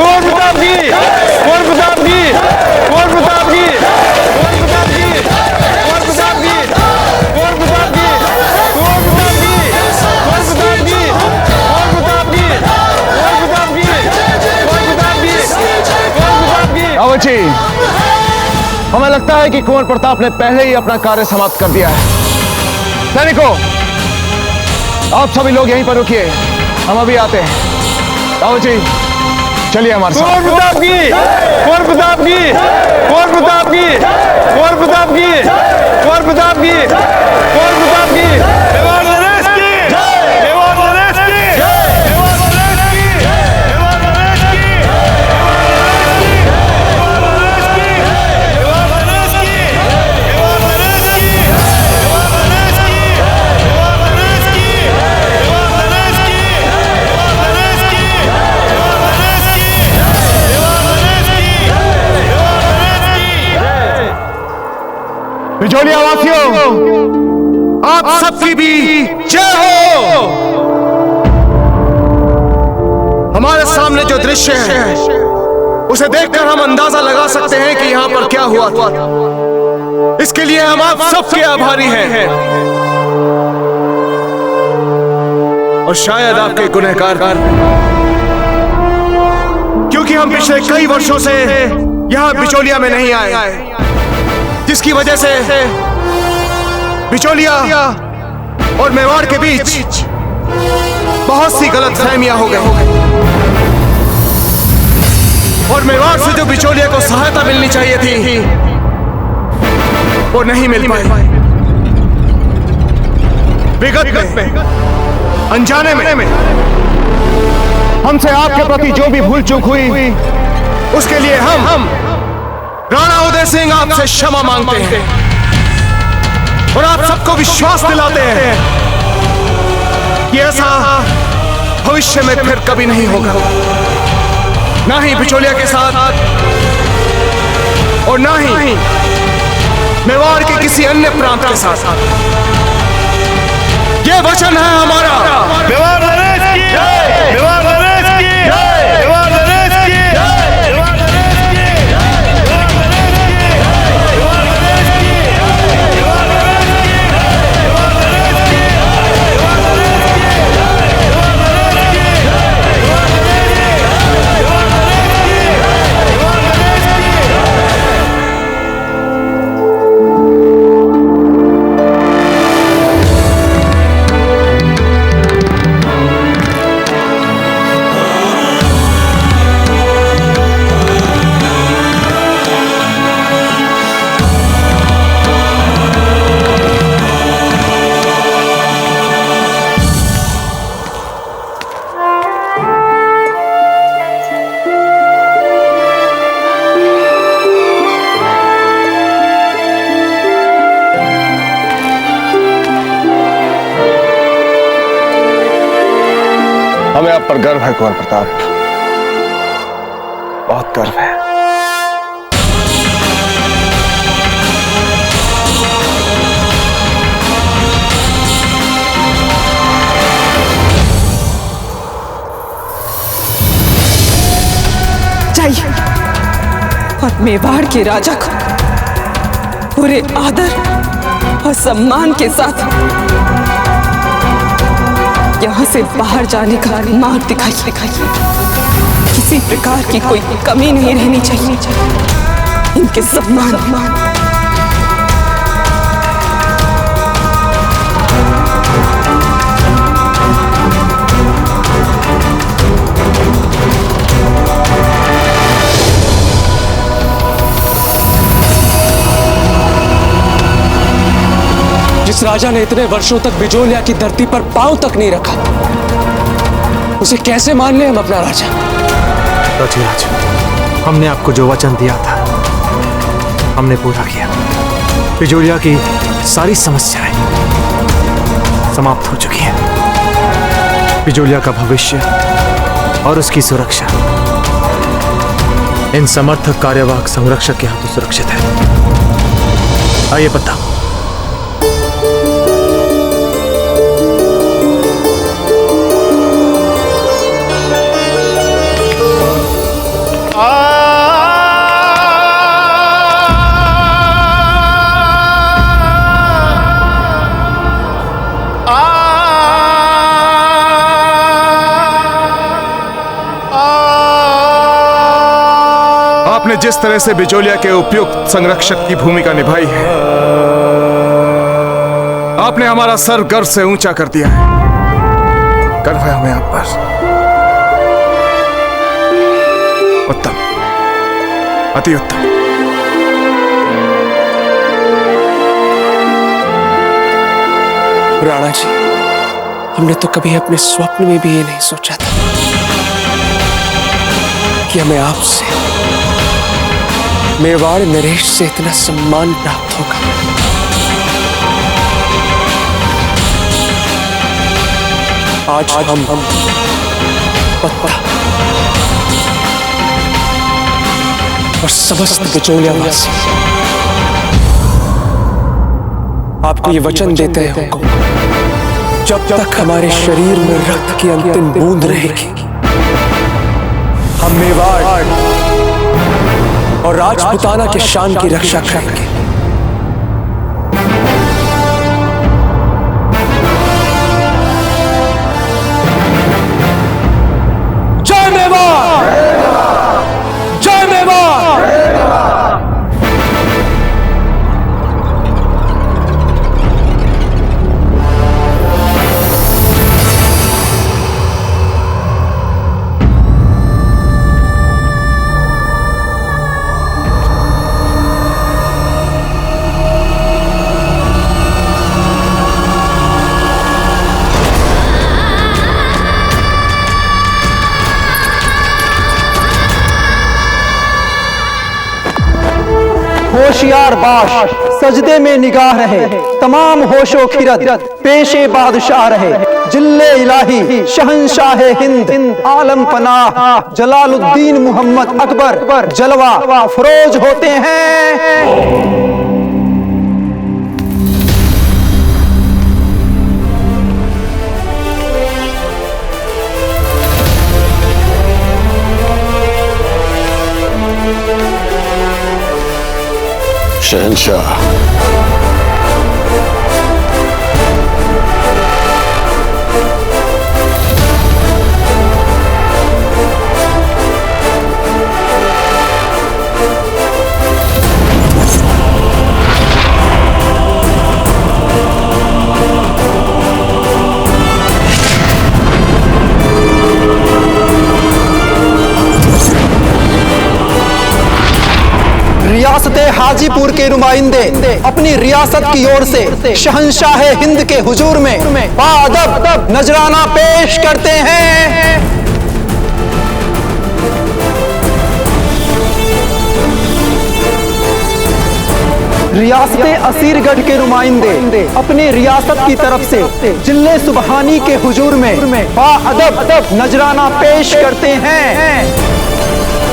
कुंवर प्रताप की, कुंवर प्रताप की, कुंवर प्रताप की, कुंवर प्रताप की, कुंवर प्रताप की, कुंवर प्रताप की, कुंवर प्रताप की, कुंवर प्रताप की, कुंवर प्रताप की, कुंवर प्रताप की, कुंवर प्रताप की, कुंवर प्रताप की। रावची, हमें लगता है कि कुंवर प्रताप ने पहले ही अपना कार्य समाप्त कर दिया है। सैनिकों, आप सभी लोग यहीं पर रुकिए, हम अभी आते हैं। रावची, चलिए हमारे साथ। कुंवर प्रताप की, कुंवर प्रताप की, कुंवर प्रताप की, कुंवर प्रताप की, कुंवर प्रताप की, कुंवर प्रताप की, मेवाड़ नरेश की, मेवाड़ नरेश की, मेवाड़ नरेश की, मेवाड़ नरेश की, मेवाड़ नरेश की, मेवाड़ नरेश की, मेवाड़ नरेश की, मेवाड़ नरेश की, मेवाड़ नरेश की, मेवाड़ नरेश की, मेवाड़ नरेश की, मेवाड़ नरेश की, मेवाड़ नरेश की, मेवाड़ नरेश की। बिजोलिया वासियों, आप सबकी भी जय हो। हमारे सामने जो दृश्य है उसे देखकर हम अंदाजा लगा सकते हैं कि यहां पर क्या हुआ था। इसके लिए हम आप सबके आभारी हैं और शायद आपके गुनहगार, क्योंकि हम पिछले कई वर्षों से यहां बिचौलिया में नहीं आए, जिसकी वजह से बिचौलिया और मेवाड़ के बीच बहुत सी गलतफहमियां हो गई और मेवाड़ से जो बिचौलिया को सहायता मिलनी चाहिए थी वो नहीं मिल पाई। विगत में, अनजाने में हमसे आपके प्रति जो भी भूल चूक हुई उसके लिए हम राणा उदय सिंह आपसे क्षमा मांगते हैं और आप सबको विश्वास दिलाते हैं कि ऐसा भविष्य में फिर कभी नहीं होगा, ना ही बिचौलिया के साथ और ना ही मेवाड़ के किसी अन्य प्रांत के साथ। ये वचन है हमारा। मेवाड़ नरेश की, मेवाड़ नरेश की, मेवाड़ नरेश की, मेवाड़ नरेश की, मेवाड़ नरेश की, मेवाड़ नरेश की, मेवाड़ नरेश की, मेवाड़ नरेश की, मेवाड़ नरेश की, मेवाड़ नरेश की, मेवाड़ नरेश की, मेवाड़ नरेश की, मेवाड़ नरेश की। हमें आप पर गर्व है कुंवर प्रताप, बहुत गर्व है। जाइए और मेवाड़ के राजा को पूरे आदर और सम्मान के साथ यहाँ से बाहर जाने का मार्ग दिखाइए। किसी प्रकार की कोई कमी नहीं रहनी चाहिए इनके सम्मान। जिस राजा ने इतने वर्षों तक बिजोलिया की धरती पर पांव तक नहीं रखा, उसे कैसे मान ले हम अपना राजा? रथिराज, हमने आपको जो वचन दिया था हमने पूरा किया। बिजोलिया की सारी समस्याएं समाप्त हो चुकी हैं। बिजोलिया का भविष्य और उसकी सुरक्षा इन समर्थक कार्यवाहक संरक्षक के हाथों सुरक्षित है। आइए बताओ। आपने जिस तरह से बिजोलिया के उपयुक्त संरक्षक की भूमिका निभाई है, आपने हमारा सर गर्व से ऊंचा कर दिया है। गर्व है हमें आप पर। उत्तम, अति उत्तम। राणा जी, हमने तो कभी अपने स्वप्न में भी ये नहीं सोचा था कि हमें आपसे, मेवाड़ नरेश से इतना सम्मान प्राप्त होगा। आज हम पत्ता और समस्त बिचौलियावासी आपको ये वचन देते हैं हुकुम, जब तक हमारे शरीर में रक्त की अंतिम बूंद रहेगी, हम मेवाड़ और राजपुताना के शान की रक्षा करेंगे। जय मेवाड़! जय मेवाड़! होशियार बाश सजदे में निगाह रहे, तमाम होशो खिरत पेशे बादशाह रहे। जिल्ले इलाही शहंशाह हिंद आलम पनाह जलालुद्दीन मुहम्मद अकबर जलवा फरोज होते हैं। शहंशाह, रियासत हाजीपुर के नुमाइंदे अपनी रियासत की ओर से शहंशाह हिंद के हुजूर में बाअदब नजराना पेश करते हैं। रियासत असीरगढ़ के नुमाइंदे अपने रियासत की तरफ से जिले सुबहानी के हुजूर में बाअदब नजराना पेश करते हैं।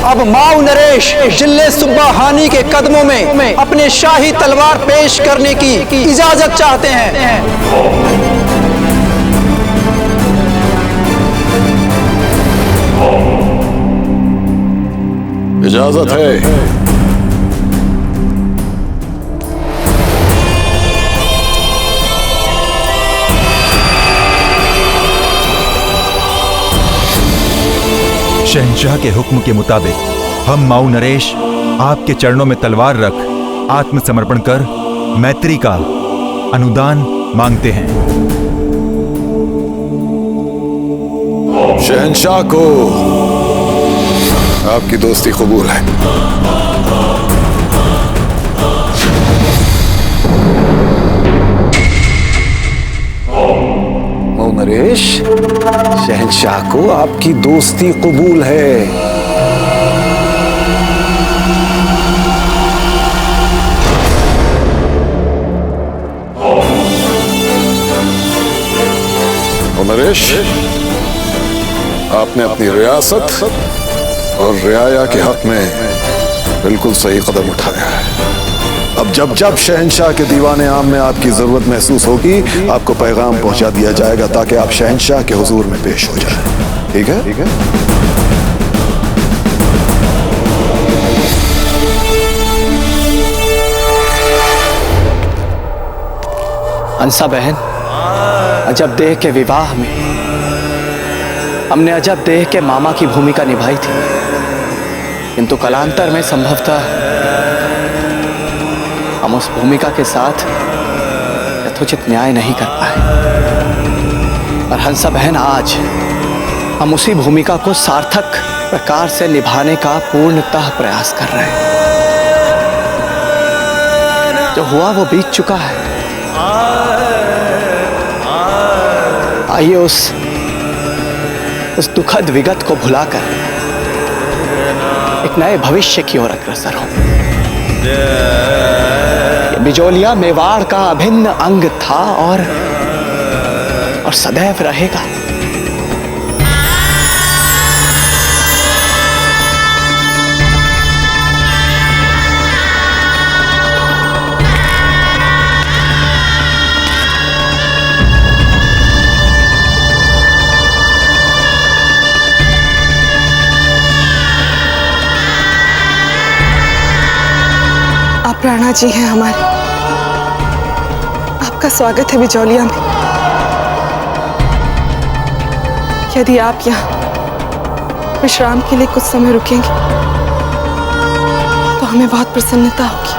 अब माऊ नरेश जिले सुब्बाहानी के कदमों में अपने शाही तलवार पेश करने की इजाजत चाहते हैं। इजाजत है। शहंशाह के हुक्म के मुताबिक हम माऊ नरेश आपके चरणों में तलवार रख आत्मसमर्पण कर मैत्री का अनुदान मांगते हैं। शहंशाह को आपकी दोस्ती कबूल है। माऊ नरेश, शहंशाह को आपकी दोस्ती कबूल है। नरेश, आपने अपनी रियासत और रियाया के हक में बिल्कुल सही कदम उठाया है। अब जब जब शहंशाह के दीवाने आम में आपकी जरूरत महसूस होगी, आपको पैगाम पहुंचा दिया जाएगा ताकि आप शहंशाह के हुजूर में पेश हो जाएं। ठीक है? ठीक है। हंसा बहन, अजब देह के विवाह में हमने अजब देह के मामा की भूमिका निभाई थी, किंतु कालांतर में संभवतः हम उस भूमिका के साथ यथोचित न्याय नहीं कर पाए। और हंसा बहन, आज हम उसी भूमिका को सार्थक प्रकार से निभाने का पूर्णतः प्रयास कर रहे हैं। जो हुआ वो बीत चुका है। आइए उस दुखद विगत को भुलाकर एक नए भविष्य की ओर अग्रसर हो। बिजोलिया मेवाड़ का अभिन्न अंग था और सदैव रहेगा। आप राणा जी हैं हमारे, आपका स्वागत है बिजौलिया में। यदि आप यहाँ विश्राम के लिए कुछ समय रुकेंगे तो हमें बहुत प्रसन्नता होगी।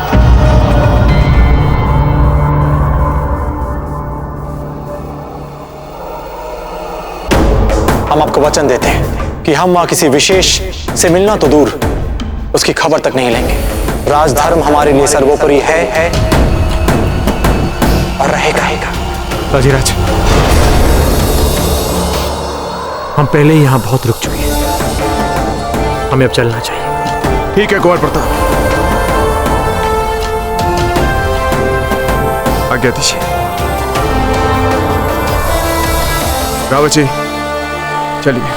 हम आपको वचन देते हैं कि हम वहां किसी विशेष से मिलना तो दूर, उसकी खबर तक नहीं लेंगे। राजधर्म हमारे लिए सर्वोपरि है और रहेगा। राजीराज, हम पहले ही यहां बहुत रुक चुके हैं, हमें अब चलना चाहिए। ठीक है कुंवर प्रताप, आज्ञा दीजिए। रावत जी चलिए।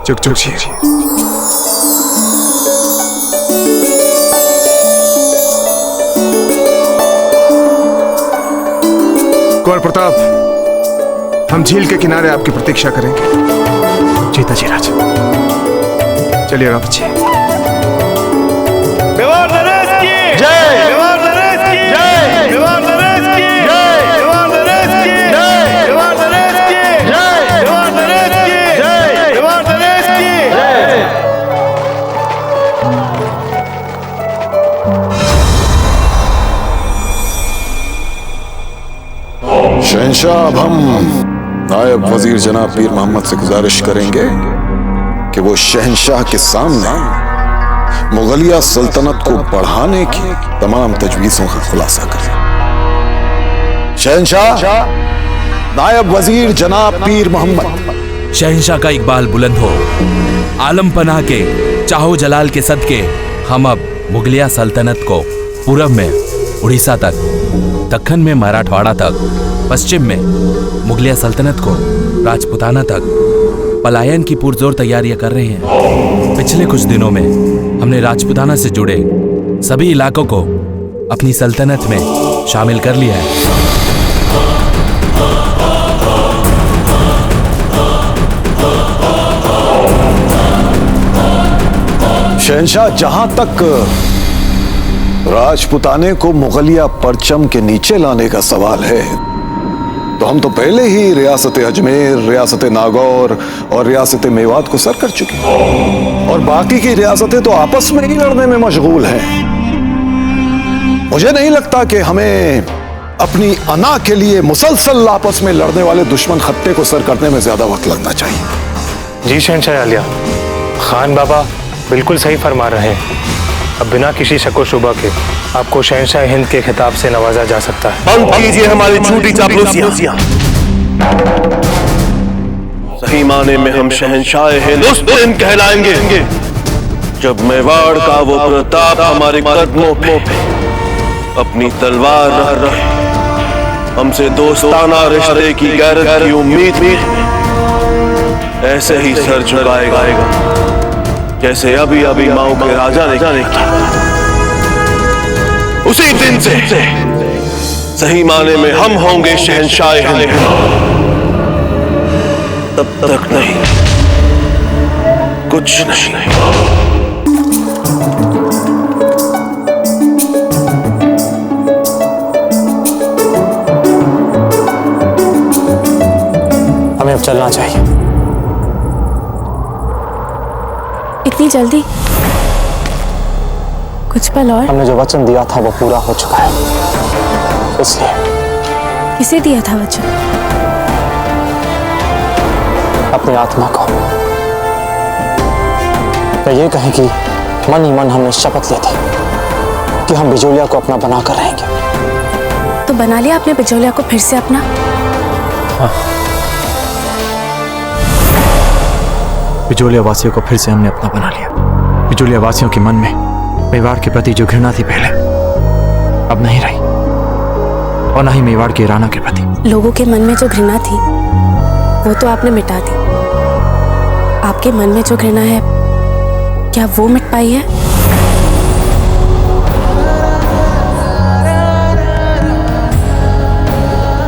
चुप चुप कुंवर प्रताप, हम झील के किनारे आपकी प्रतीक्षा करेंगे। जीता जी राज। चलिए रावत जी। मेवाड़ नरेश की जय, मेवाड़ नरेश की जय, मेवाड़ नरेश की जय, मेवाड़ नरेश की जय, मेवाड़ नरेश की जय, मेवाड़ नरेश की जय, मेवाड़ नरेश की जय। शहंशाह, अब हम नायब वजीर जनाब पीर मोहम्मद से गुजारिश करेंगे कि वो शहंशाह के सामने मुगलिया सल्तनत को बढ़ाने की तमाम तजवीजों का खुलासा करें। शहंशाह, नायब वजीर जनाब पीर मोहम्मद। शहंशाह का इकबाल बुलंद हो। आलम पनाह के चाहो जलाल के सदके हम अब मुगलिया सल्तनत को पूरब में उड़ीसा तक, दक्खन में मराठवाड़ा तक, पश्चिम में मुगलिया सल्तनत को राजपुताना तक पलायन की पुरजोर तैयारियां कर रहे हैं। पिछले कुछ दिनों में हमने राजपुताना से जुड़े सभी इलाकों को अपनी सल्तनत में शामिल कर लिया है। शहंशाह, जहां तक राजपुताने को मुगलिया परचम के नीचे लाने का सवाल है, तो हम तो पहले ही रियासत अजमेर, रियासत नागौर और रियासत मेवात को सर कर चुके हैं और बाकी की रियासतें तो आपस में ही लड़ने में मशगूल हैं। मुझे नहीं लगता कि हमें अपनी अना के लिए मुसलसल आपस में लड़ने वाले दुश्मन खत्ते को सर करने में ज्यादा वक्त लगना चाहिए। जी शहंशाह आलिया, खान बाबा बिल्कुल सही फरमा रहे हैं। अब बिना किसी शको शुबा के आपको शहंशाह हिंद के खिताब से नवाजा जा सकता है। बंद कीजिए हमारी झूठी चापलूसियां। सही माने में हम शहंशाह हिंद उस दिन कहलाएंगे जब मेवाड़ का वो प्रताप हमारे कदमों पे अपनी तलवार रख रहे, हमसे दोस्ताना रिश्ते की गैरत की उम्मीद में ऐसे ही सर झुकाएगा जैसे अभी अभी माओ के राजा ने किया। उसी दिन से सही माने में हम होंगे शहंशाह हिंद। तब तक नहीं, कुछ नहीं। हमें अब चलना चाहिए। इतनी जल्दी? कुछ पल और। हमने जो वचन दिया था वो पूरा हो चुका है, इसलिए। किसे दिया था वचन? अपनी आत्मा को। या ये कहें कि मन ही मन हमने शपथ ली थी कि हम बिजोलिया को अपना बनाकर रहेंगे। तो बना लिया आपने बिजोलिया को फिर से अपना? हाँ। बिजोलिया वासियों को फिर से हमने अपना बना लिया। बिजोलिया वासियों के मन में मेवाड़ के प्रति जो घृणा थी पहले, अब नहीं रही, और न ही मेवाड़ के राणा के प्रति। लोगों के मन में जो घृणा थी वो तो आपने मिटा दी। आपके मन में जो घृणा है, क्या वो मिट पाई है?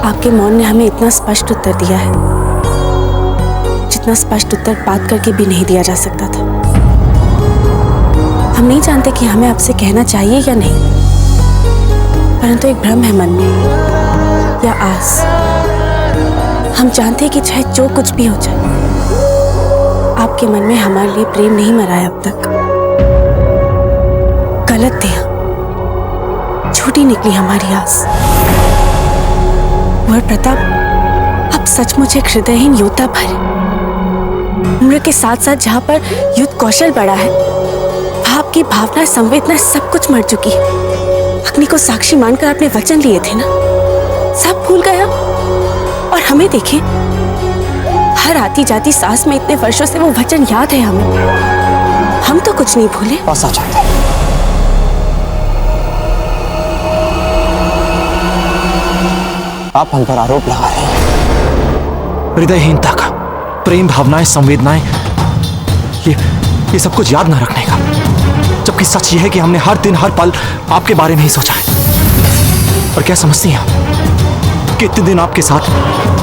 आपके मौन ने हमें इतना स्पष्ट उत्तर दिया है जितना स्पष्ट उत्तर बात करके भी नहीं दिया जा सकता था। हम नहीं जानते कि हमें आपसे कहना चाहिए या नहीं, परंतु एक भ्रम है मन में या आस। हम जानते हैं कि चाहे जो कुछ भी हो जाए, आपके मन में हमारे लिए प्रेम नहीं मरा है अब तक। गलत थे हम, झूठी निकली हमारी आस। और प्रताप, अब सचमुच एक हृदयहीन योद्धा भरे। उम्र के साथ साथ जहां पर युद्ध कौशल बढ़ा है, वहां आपकी भावना, संवेदना सब कुछ मर चुकी है। अग्नि को साक्षी मानकर आपने वचन लिए थे ना, सब भूल गया। और हमें देखिए, हर आती जाती सांस में इतने वर्षों से वो वचन याद है हमें। हम तो कुछ नहीं भूले। ऐसा चाहते हैं। आप हम पर आरोप लगा रहे हैं हृदयहीनता का, प्रेम भावनाएं, संवेदनाएं, ये सब कुछ याद ना रखने का। जबकि सच ये है कि हमने हर दिन हर पल आपके बारे में ही सोचा है। और क्या समझती हैं आप कि इतने दिन आपके साथ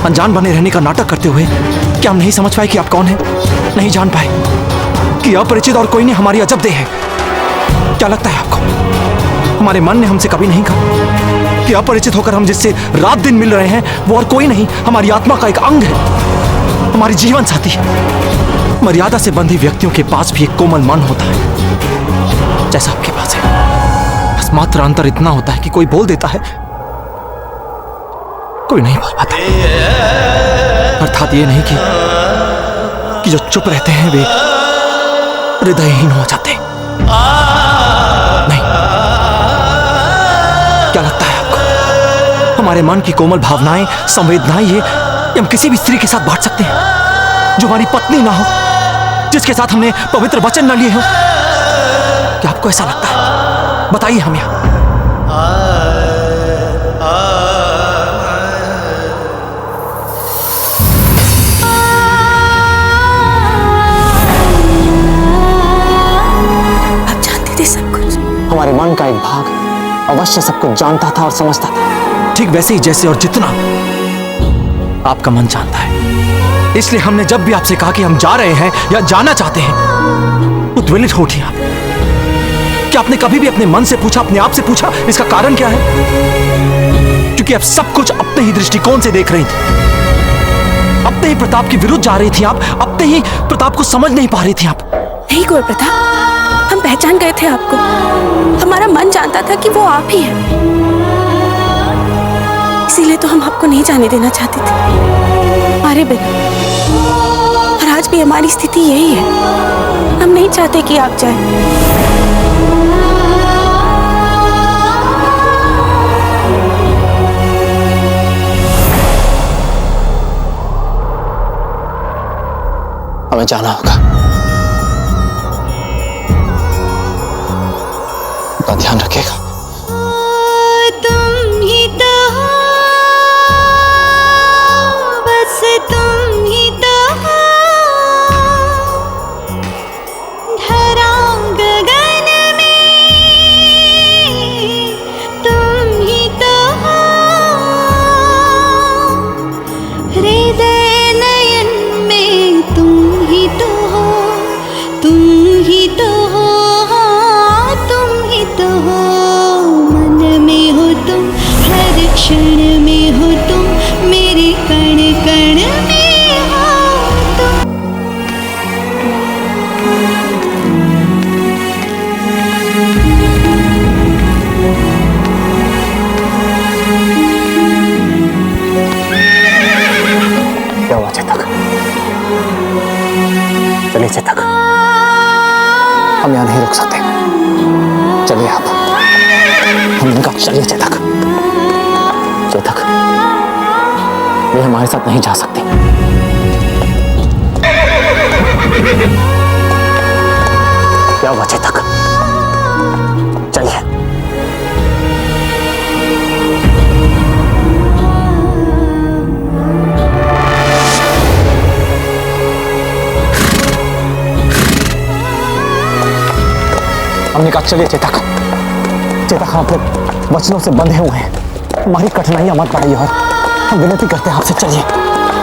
अनजान बने रहने का नाटक करते हुए क्या हम नहीं समझ पाए कि आप कौन हैं? नहीं जान पाए कि अपरिचित और कोई नहीं हमारी अजब देह है? क्या लगता है आपको हमारे मन ने हमसे कभी नहीं कहा कि अपरिचित होकर हम जिससे रात दिन मिल रहे हैं वो और कोई नहीं, हमारी आत्मा का एक अंग है, हमारी जीवन साथी है। मर्यादा से बंधी व्यक्तियों के पास भी एक कोमल मन होता है जैसा आपके पास है। बस मात्र अंतर इतना होता है कि कोई बोल देता है, कोई नहीं बोल पाता। अर्थात ये नहीं कि जो चुप रहते हैं वे हृदयहीन हो जाते। नहीं। क्या लगता है आपको हमारे मन की कोमल भावनाएं, संवेदनाएं ये हम किसी भी स्त्री के साथ बांट सकते हैं जो हमारी पत्नी ना हो, जिसके साथ हमने पवित्र वचन न लिए हो? क्या आपको ऐसा लगता है? बताइए हमें। आप जानते थे सब कुछ? हमारे मन का एक भाग अवश्य सब कुछ जानता था और समझता था, ठीक वैसे ही जैसे और जितना आपका मन जानता है। इसलिए हमने जब भी आपसे कहा कि हम जा रहे हैं या जाना चाहते हैं, उद्वेलित हो उठी आप। क्या आपने कभी भी अपने मन से पूछा, अपने आप से पूछा इसका कारण क्या है? क्योंकि आप सब कुछ अपने ही दृष्टिकोण से देख रही थी, अपने ही प्रताप के विरुद्ध जा रही थी आप, अपने ही प्रताप को समझ नहीं पा रही थी आप। नहीं कुंवर प्रताप, हम पहचान गए थे आपको। हमारा मन जानता था कि वो आप ही है। पहले तो हम आपको नहीं जाने देना चाहते थे, मारे बिना। और आज भी हमारी स्थिति यही है, हम नहीं चाहते कि आप जाएं। हमें जाना होगा। अपना ध्यान रखिएगा। तुम ही तो हो, बस तुम ही तो हो, धरा गगन में तुम ही तो हो, हृदय नयन में तुम ही तो हो, तुम ही तो हो, तुम ही तो हो, मन में हो तुम, हर क्षण में हो तुम, मेरे कण कण में हो तुम। क्या हुआ चेतक? चलिए चेतक, हम यहाँ नहीं रुक सकते। चलिए आप, हमने कहा चलिए चेतक। चेतक, वे हमारे साथ नहीं जा सकती। क्या हुआ चेतक? चलिए। हमने कहा चलिए चेतक। चेतक, हम अपने वचनों से बंधे हुए हैं, हमारी कठिनाइयां मत बढ़ाइए और हम विनती करते हैं आपसे, चलिए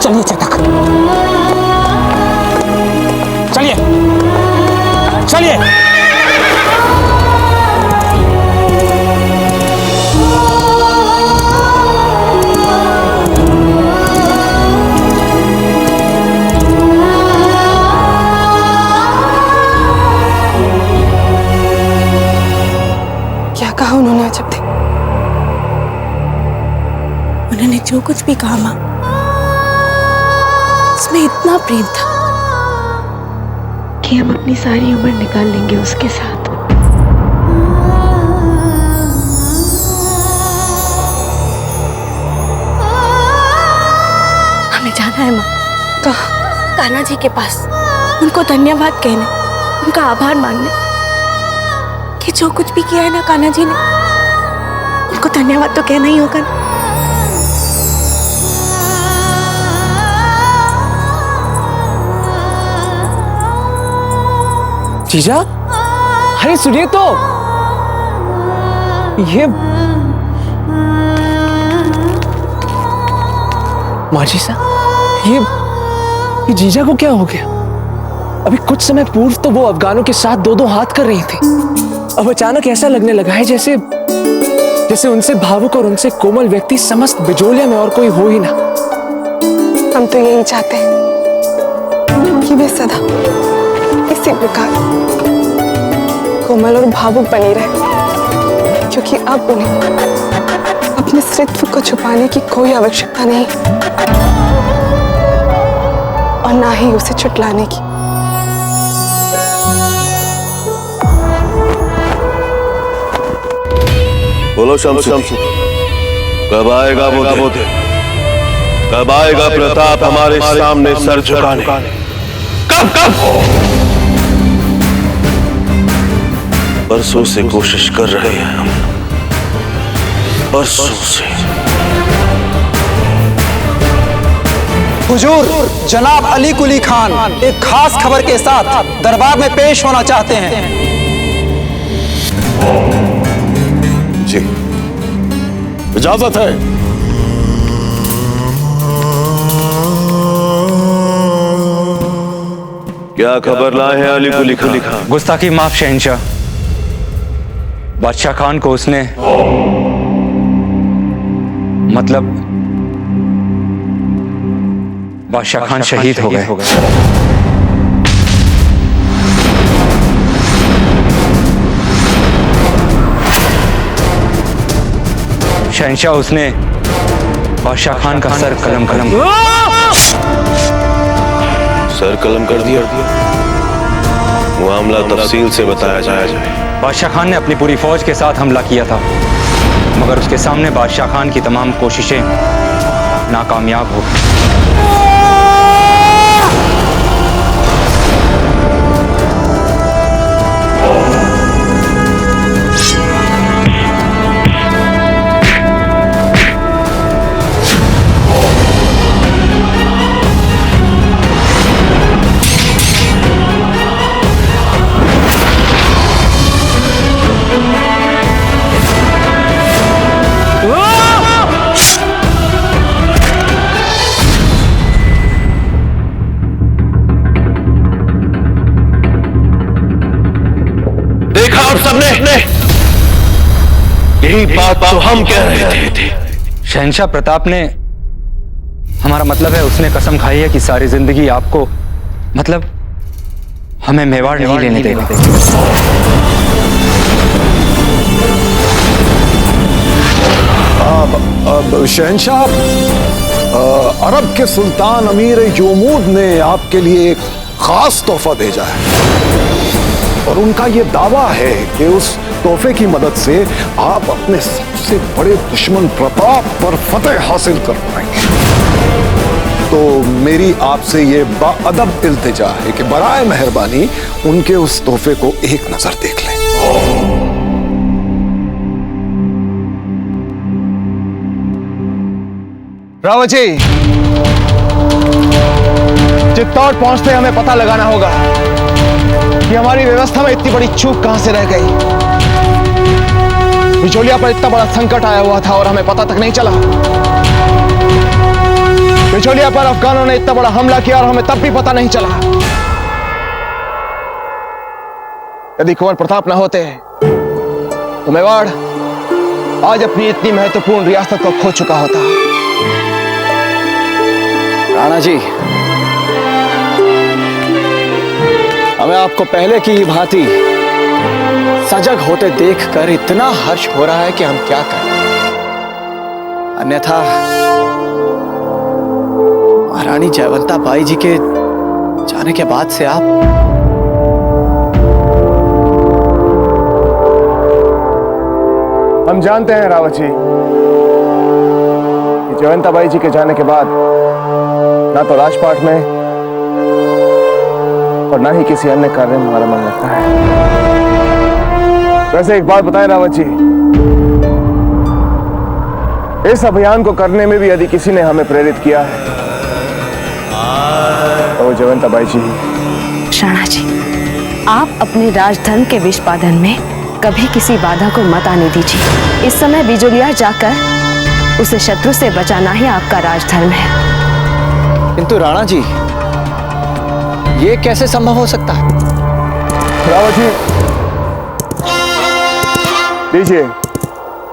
चलिए चेतक, चलिए चलिए। क्या कहा उन्होंने अजब थे? उन्होंने जो कुछ भी कहा माँ, उसमें इतना प्रेम था कि हम अपनी सारी उम्र निकाल लेंगे उसके साथ। हमें जाना है माँ। कहाँ? कान्हा जी के पास, उनको धन्यवाद कहने, उनका आभार मानने कि जो कुछ भी किया है ना कान्हा जी ने, उनको धन्यवाद तो कहना ही होगा ना। जीजा, अरे सुनिए तो, ये माजी साहब, ये जीजा को क्या हो गया? अभी कुछ समय पूर्व तो वो अफगानों के साथ दो दो हाथ कर रही थी, अब अचानक ऐसा लगने लगा है जैसे जैसे उनसे भावुक और उनसे कोमल व्यक्ति समस्त बिजोलिया में और कोई हो ही ना। हम तो यही चाहते हैं कि वे सदा इसी प्रकार कोमल और भावुक बनी रहे, क्योंकि अब उन्हें अपने स्त्रीत्व को छुपाने की कोई आवश्यकता नहीं और ना ही उसे छुटलाने की। बोलो शमशेर, कब आएगा वो दिन? कब आएगा प्रताप हमारे सामने सर झुकाने? कब कब? बरसों से कोशिश कर रहे हैं हम, बरसों से। हुजूर, जनाब अली कुली खान एक खास खबर के साथ दरबार में पेश होना चाहते हैं। जी, इजाजत है। क्या खबर लाए हैं अली कुली खान? गुस्ताखी माफ शहंशाह, बादशाह खान को उसने मतलब बादशाह खान शहीद हो गए। शहंशाह, उसने बादशाह खान का सर कलम कलम सर कलम कर दिया। मामला तफसील से बताया जाए। बादशाह खान ने अपनी पूरी फौज के साथ हमला किया था, मगर उसके सामने बादशाह खान की तमाम कोशिशें नाकामयाब हो गई। यही बात तो हम कह रहे थे। शहंशाह प्रताप ने, हमारा मतलब है उसने कसम खाई है कि सारी जिंदगी आपको, मतलब हमें मेवाड़ नहीं लेने देगा। अब शहंशाह, अरब के सुल्तान अमीर जमूद ने आपके लिए एक खास तोहफा भेजा है और उनका यह दावा है कि उस तोहफे की मदद से आप अपने सबसे बड़े दुश्मन प्रताप पर फतेह हासिल कर पाएंगे। तो मेरी आपसे ये बाअदब इल्तिजा है कि बराए मेहरबानी उनके उस तोहफे को एक नजर देख लें। रावत जी, चित्तौड़ पहुंचते हमें पता लगाना होगा कि हमारी व्यवस्था में इतनी बड़ी चूक कहां से रह गई। बिचौलिया पर इतना बड़ा संकट आया हुआ था और हमें पता तक नहीं चला। बिचौलिया पर अफगानों ने इतना बड़ा हमला किया और हमें तब भी पता नहीं चला। यदि कुंवर प्रताप न होते तो मेवाड़ आज अपनी इतनी महत्वपूर्ण रियासत को खो चुका होता। राणा जी, हमें आपको पहले की ही भांति सजग होते देखकर इतना हर्ष हो रहा है कि हम क्या करें। अन्यथा महारानी जयवंता बाई जी के जाने के बाद से आप हम जानते हैं रावत जी कि जयवंता बाई जी के जाने के बाद ना तो राजपाट में और ना ही किसी अन्य कार्य में हमारा मन लगता है। वैसे एक बात बताएं रावत जी, इस अभियान को करने में भी यदि किसी ने हमें प्रेरित किया है तो वो जयवंता बाई जी। राणा जी, आप अपने राजधर्म के विष्पादन में कभी किसी बाधा को मत आने दीजिए। इस समय बिजोलिया जाकर उसे शत्रु से बचाना ही आपका राजधर्म है। किंतु राणा जी, ये कैसे संभव हो सकता है? रावत जी, लीजिए,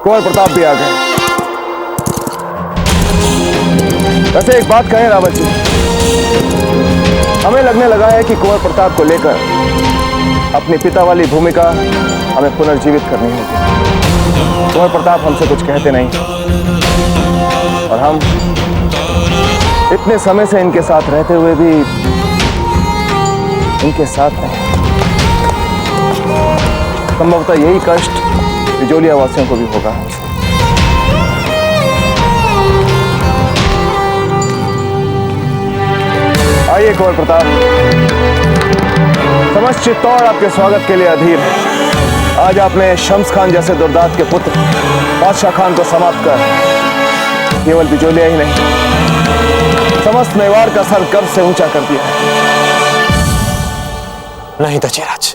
कुंवर प्रताप भी आ गए। वैसे एक बात कहें रावत जी, हमें लगने लगा है कि कुंवर प्रताप को लेकर अपनी पिता वाली भूमिका हमें पुनर्जीवित करनी होगी। कुंवर प्रताप हमसे कुछ कहते नहीं और हम इतने समय से इनके साथ रहते हुए भी इनके साथ नहीं। संभवतः यही कष्ट बिजोलिया वासियों को भी होगा। आइए कुंवर प्रताप, समस्त चित्तौड़ आपके स्वागत के लिए अधीर है। आज आपने शम्स खान जैसे दुर्दांत के पुत्र बादशाह खान को समाप्त कर केवल बिजोलिया ही नहीं, समस्त मेवाड़ का सर गर्व से ऊंचा कर दिया है। नहीं दशराज,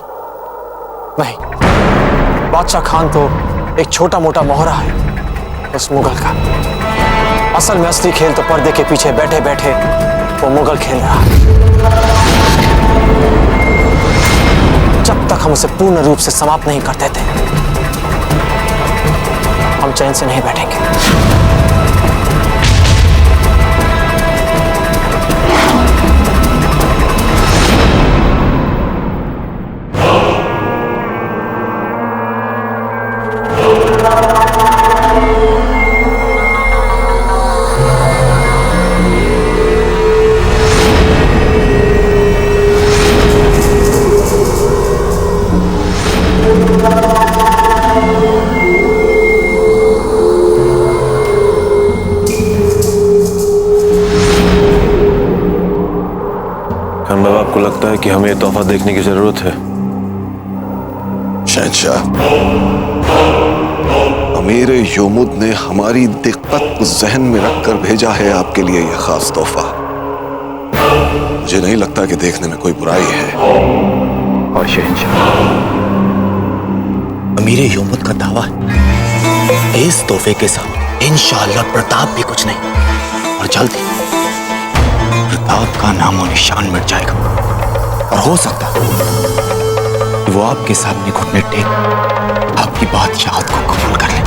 नहीं। बादशाह खान तो एक छोटा मोटा मोहरा है उस मुगल का। असल में असली खेल तो पर्दे के पीछे बैठे बैठे वो मुगल खेल रहा है। जब तक हम उसे पूर्ण रूप से समाप्त नहीं कर देते, हम चैन से नहीं बैठेंगे। कि हमें ये तोहफा देखने की जरूरत है। शहंशाह, अमीर योमुद ने हमारी दिक्कत को जहन में रखकर भेजा है आपके लिए यह खास तोहफा। मुझे नहीं लगता कि देखने में कोई बुराई है। और शहंशाह, अमीर योमुद का दावा है इस तोहफे के साथ इंशाअल्लाह प्रताप भी कुछ नहीं, और जल्द ही प्रताप का नामो निशान मिट जाएगा। और हो सकता है वो आपके सामने घुटने टेक आपकी बादशाहत को कबूल कर ले।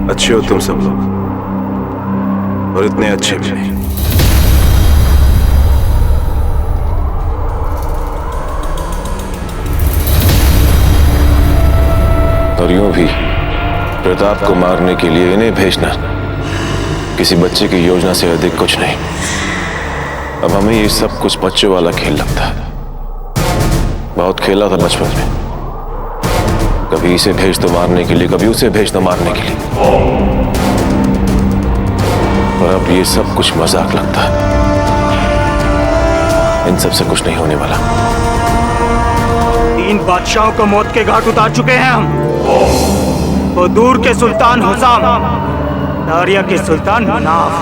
अच्छे हो तुम सब लोग, और इतने अच्छे भी नहीं। और यूं भी प्रताप को मारने के लिए इन्हें भेजना किसी बच्चे की योजना से अधिक कुछ नहीं। अब हमें ये सब कुछ बच्चों वाला खेल लगता है। बहुत खेला था बचपन में, कभी इसे भेज तो मारने के लिए, कभी उसे भेज तो मारने के लिए, और अब ये सब कुछ मजाक लगता है। इन सब से कुछ नहीं होने वाला। 3 बादशाहों को मौत के घाट उतार चुके हैं हम। वो दूर के सुल्तान हुसाम, दारिया के सुल्तान नाफ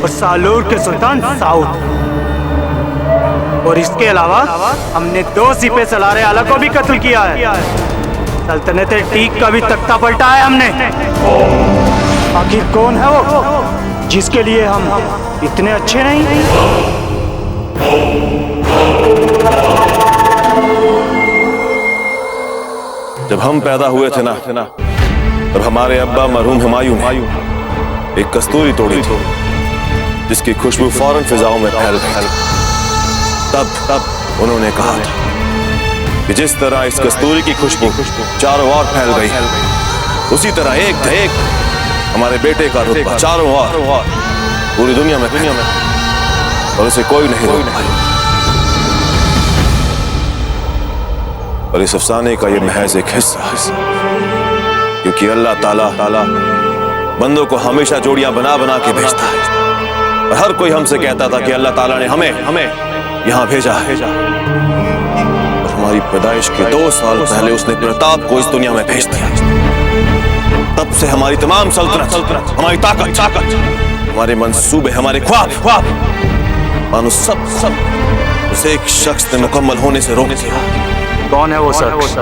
और सालूर के सुल्तान साउद, और इसके अलावा हमने 2 सिपह सलारे आला को भी कत्ल किया है। सल्तनत टीक का भी तख्ता पलटा है हमने। आखिर कौन है वो जिसके लिए हम इतने अच्छे नहीं? जब हम पैदा हुए थे ना, तब हमारे अब्बा मरहूम हुमायूं ने एक कस्तूरी तोड़ी थी, जिसकी खुशबू फौरन फिजाओं में फैल गई। तब उन्होंने कहा था कि जिस तरह इस कस्तूरी की खुशबू चारों ओर फैल गई, उसी तरह एक हमारे बेटे का रुतबा चारों ओर पूरी दुनिया में, और उसे कोई नहीं रोक पाया। और इस अफसाने का ये महज एक हिस्सा है, क्योंकि अल्लाह ताला बंदों को हमेशा जोड़ियां बना बना के भेजता है। और हर कोई हमसे कहता था कि अल्लाह ताला ने हमें यहां भेजा है। और हमारी पैदाइश के 2 साल पहले उसने प्रताप को इस दुनिया में भेज दिया। तब से हमारी तमाम सल्तनत, हमारी ताकत, हमारे मंसूबे, हमारे ख्वाब मानो सब उस एक शख्स ने मुकम्मल होने से रोक दिया। कौन है वो शख्स?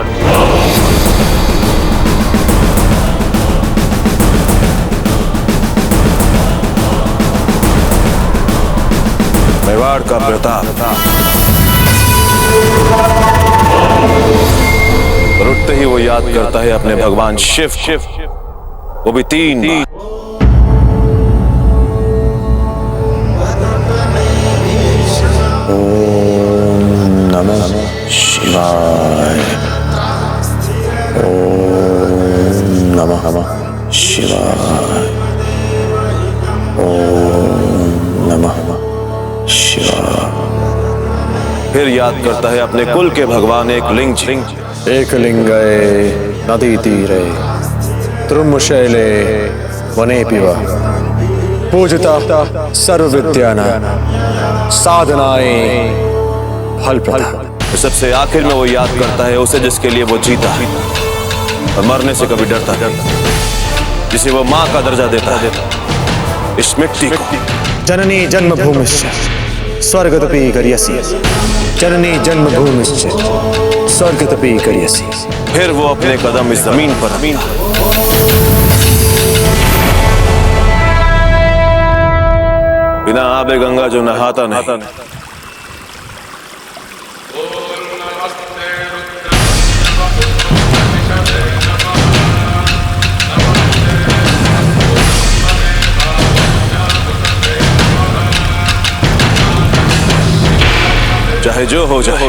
मेवाड़ का प्रताप। और उठते ही वो याद करता है अपने भगवान शिव, वो भी 3 बार। ओम नमः शिवाय, ओम नमः शिवाय, ओम फिर याद करता है अपने कुल के भगवान एक लिंग एक लिंगए नदी तीरे त्रुमशैले वने पिवा पूजता सर्व विद्याना साधनाएं फल प्रदा। सबसे आखिर में वो याद करता है उसे जिसके लिए वो जीता और मरने से कभी डरता जिसे वो माँ का दर्जा देता है, इस मिट्टी को। जननी जन्मभूमिश्च स्वर्गतपि करियसि, जननी जन्मभूमिश्च स्वर्गतपि करियसि। फिर वो अपने कदम इस जमीन पर बिना आबे गंगा जो नहाता नहीं। चाहे जो हो जाए,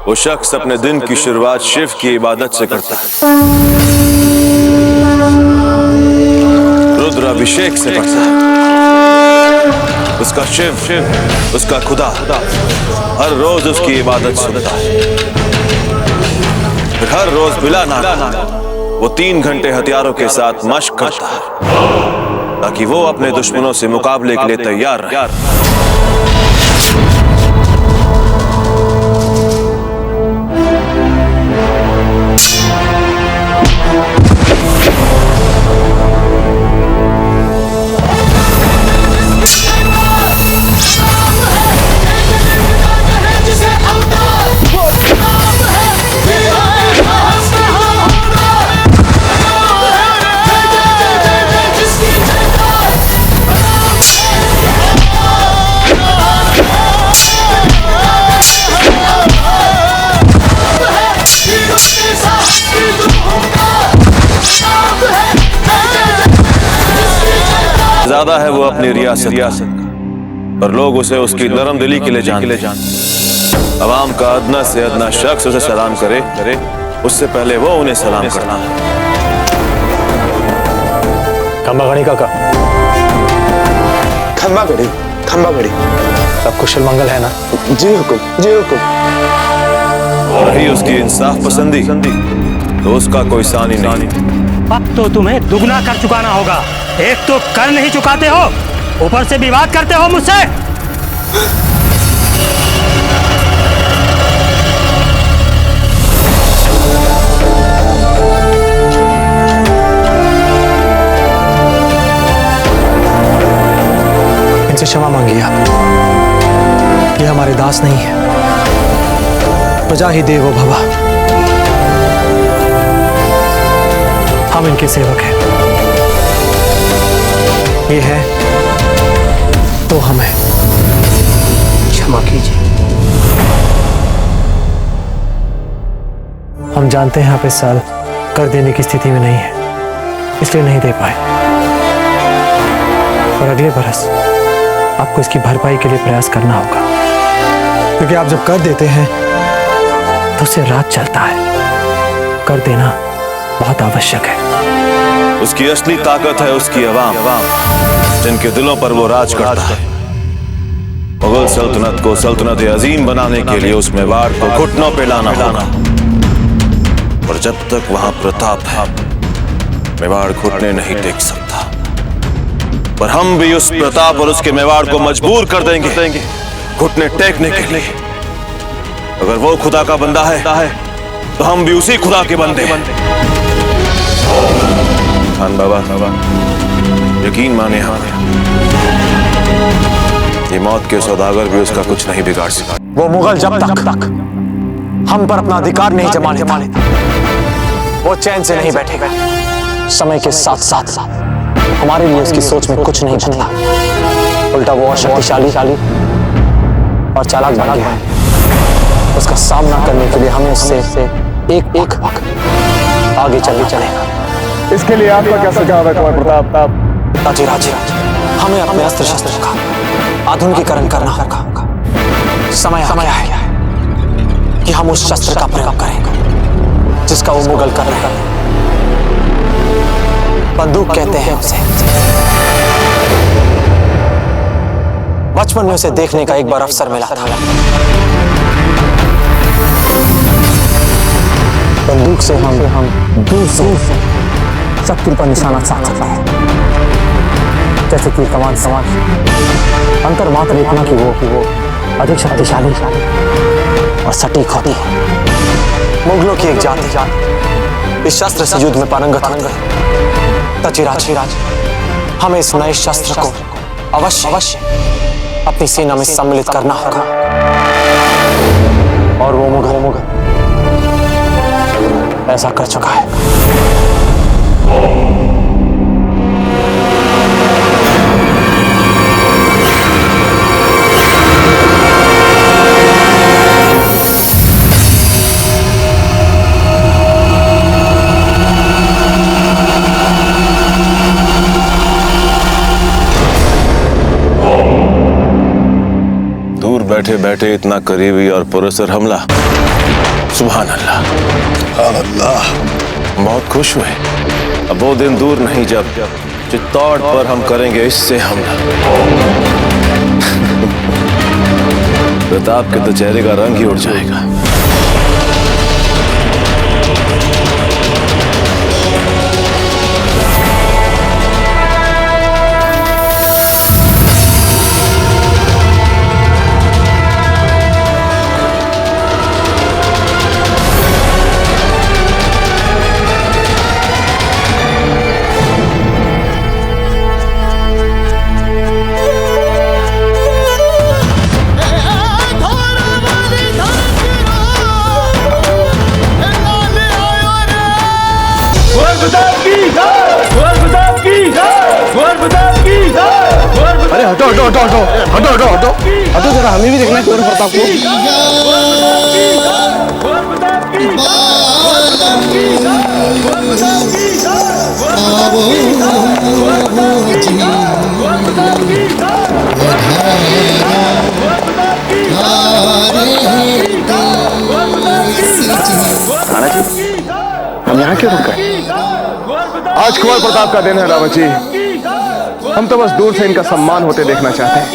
वो शख्स अपने दिन की शुरुआत शिव की इबादत से करता है, रुद्र अभिषेक से करता है। उसका शिव, उसका खुदा हर रोज उसकी इबादत सुनता है। फिर हर रोज बिला नागा वो 3 घंटे हथियारों के साथ मशक करता है ताकि वो अपने दुश्मनों से मुकाबले के लिए तैयार रहे। ज्यादा है वो अपनी रियासत पर लोग उसे उसकी नरम दिली के लिए जानते। अवाम का अदना से अदना शख्स उसे सलाम करे उससे पहले वो उन्हें सलाम करना है। खंबा गणी काका, खंबा गड़ी सब कुशल मंगल है ना? जी हुकुम, जी हुकुम। रही उसकी इंसाफ पसंदी तो उसका कोई सानी नहीं। अब तो तुम्हें दुगना कर चुकाना होगा। एक तो कर नहीं चुकाते हो, ऊपर से विवाद करते हो मुझसे। इनसे क्षमा मांगिए आप, ये हमारे दास नहीं है। प्रजा ही देवो भव, हम इनके सेवक हैं। ये है तो हम हैं। क्षमा कीजिए। हम जानते हैं आप इस साल कर देने की स्थिति में नहीं है, इसलिए नहीं दे पाए। और अगले बरस आपको इसकी भरपाई के लिए प्रयास करना होगा, क्योंकि आप जब कर देते हैं तो उससे राज चलता है। कर देना बहुत आवश्यक है। उसकी असली ताकत है उसकी अवाम, जिनके दिलों पर वो राज करता है। मुगल सल्तनत को सल्तनत अजीम बनाने के लिए उस मेवाड़ को घुटनों पे लाना होगा। और जब तक वहां प्रताप है, मेवाड़ घुटने नहीं टेक सकता। पर हम भी उस प्रताप और उसके मेवाड़ को मजबूर कर देंगे घुटने टेकने के लिए। अगर वो खुदा का बंदा है तो हम भी उसी खुदा के बंदे हैं। खान बाबा, यकीन माने हमें, ये मौत के सौदागर भी उसका कुछ नहीं बिगाड़ सका। वो मुगल जब तक हम पर अपना अधिकार नहीं जमा लेता, वो चैन से नहीं बैठेगा। समय के साथ साथ हमारे लिए उसकी सोच में कुछ नहीं बदला, उल्टा वो और शक्तिशाली और चालाक बन गया है। उसका सामना करने के लिए हमें उससे एक आगे चलेगा। इसके लिए आपका क्या सुझाव है कुंवर प्रताप? राजे हमें अपने अस्त्र शस्त्र का आधुनिकीकरण करना होगा। समय है कि हम उस शस्त्र का प्रयोग करेंगे जिसका वो मुगल कर रहे हैं। बंदूक कहते हैं उसे। बचपन में उसे देखने का एक बार अवसर मिला था। बंदूक से हम दूर से शत्रु पर निशाना साध सकते हैं, जैसे कि कमान अंतर मात्र इतना कि वो अधिक शक्तिशाली और सटीक होती है। मुगलों की एक जाति इस शस्त्र से युद्ध में पारंगत होती है। तचिराज हमें इस नए शस्त्र को अवश्य अपनी सेना में सम्मिलित करना होगा। और वो मुगल ऐसा कर चुका है। दूर बैठे बैठे इतना करीबी और पुरस्सर हमला, सुभान अल्लाह। अल्लाह बहुत खुश हुए। अब वो दिन दूर नहीं जब चित्तौड़ पर हम करेंगे इससे हमला। प्रताप के तो चेहरे का रंग ही उड़ जाएगा। अरे हटो जरा, हमें भी देखना है कुंवर प्रताप को। हम यहाँ क्यों रुक गए? आज कुंवर प्रताप का दिन है रावत जी। हम तो बस दूर से इनका सम्मान होते देखना चाहते हैं।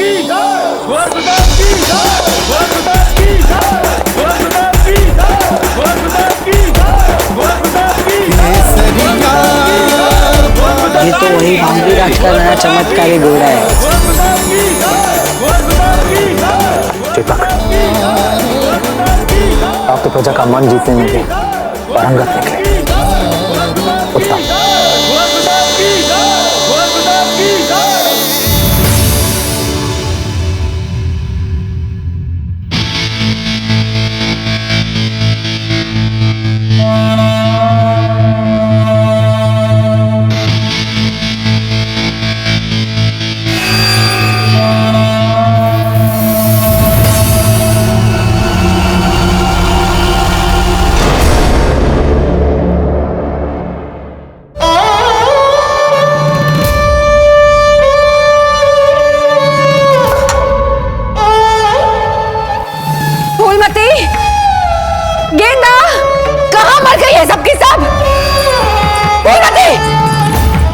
ये तो वही भांगरी राज का नया चमत्कारी घोड़ा है। चेतक, आप तो प्रजा का मन जीतने में भी पारंगत निकले। उत्तम।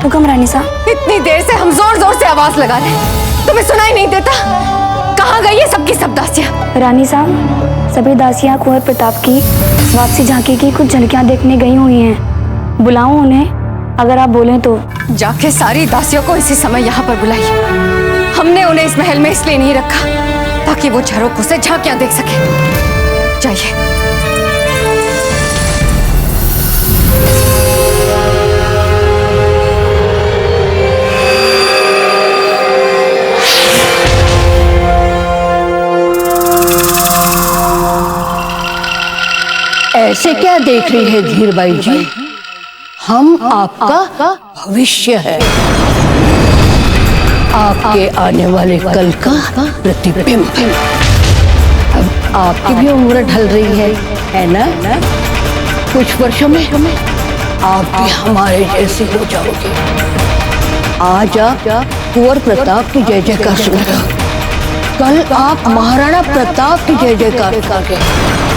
हुक्म रानी साहब। इतनी देर से हम जोर जोर से आवाज लगा रहे हैं, तुम्हें सुनाई नहीं देता? कहाँ गई है सबकी सब दासियाँ? रानी साहब, सभी दासियाँ कुंवर प्रताप की वापसी झांकी की कुछ झलकियाँ देखने गई हुई हैं। बुलाऊं उन्हें अगर आप बोलें तो? जाके सारी दासियों को इसी समय यहाँ पर बुलाइए। हमने उन्हें इस महल में इसलिए नहीं रखा ताकि वो झरोखों से झांकियाँ देख सके। जाइए। ऐसे क्या देख रही है धीरबाई जी? हम आपका भविष्य है, आपके आने वाले कल का प्रतिबिंब। अब आपकी भी उम्र ढल रही है ना? कुछ वर्षों में आप भी हमारे जैसे हो जाओगे। आज आप कुंवर प्रताप की जय जयकार सुनेगा, कल आप महाराणा प्रताप की जय जयकार करोगे।